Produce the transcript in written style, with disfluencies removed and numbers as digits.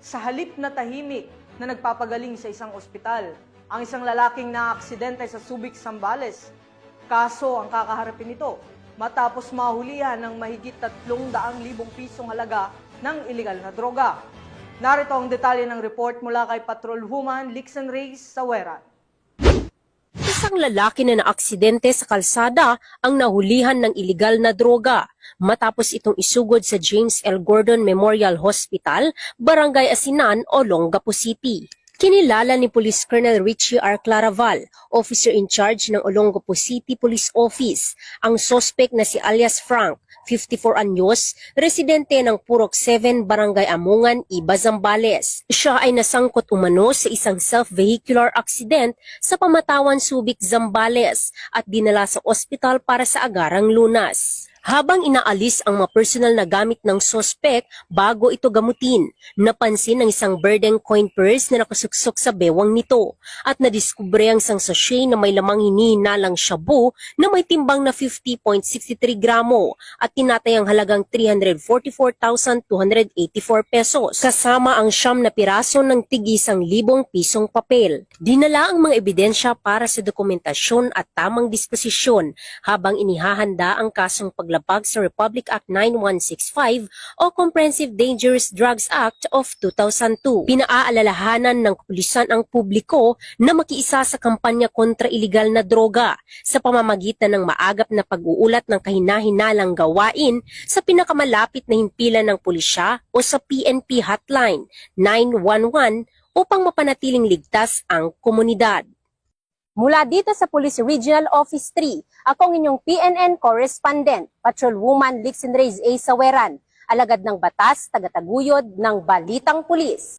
sa halip na tahimik na nagpapagaling sa isang ospital. Ang isang lalaking naaksidente sa Subic, Zambales. Kaso ang kakaharapin nito matapos mahulihan ng mahigit 300,000 pisong halaga ng iligal na droga. Narito ang detalye ng report mula kay Patrolwoman Lixen Reyes Saweran. Isang lalaki na naaksidente sa kalsada ang nahulihan ng iligal na droga matapos itong isugod sa James L. Gordon Memorial Hospital, Barangay Asinan, Olongapo City. Kinilala ni Police Colonel Richie R. Claraval, officer in charge ng Olongapo City Police Office, ang suspect na si alias Frank, 54 anyos, residente ng Purok 7, Barangay Amungan, Iba, Zambales. Siya ay nasangkot umano sa isang self-vehicular accident sa Pamatawan, Subic, Zambales at dinala sa ospital para sa agarang lunas. Habang inaalis ang mga personal na gamit ng sospek bago ito gamutin, napansin ang isang burden coin purse na nakasuksok sa bewang nito at nadiskubre ang isang sachet na may lamang hinihinalang shabu na may timbang na 50.63 gramo at tinatayang halagang 344,284 pesos kasama ang 9 na piraso ng tig 1,000 pisong papel. Dinala ang mga ebidensya para sa dokumentasyon at tamang disposisyon habang inihahanda ang kasong paglabag sa Republic Act 9165 o Comprehensive Dangerous Drugs Act of 2002. Pinaalalahanan ng kapulisan ang publiko na makiisa sa kampanya kontra iligal na droga sa pamamagitan ng maagap na pag-uulat ng kahina-hinalang gawain sa pinakamalapit na himpilan ng pulisya o sa PNP Hotline 911 upang mapanatiling ligtas ang komunidad. Mula dito sa Police Regional Office 3, ako ang inyong PNN Correspondent, Patrolwoman Lixen Reyes A. Saweran, alagad ng batas, tagataguyod ng Balitang Pulis.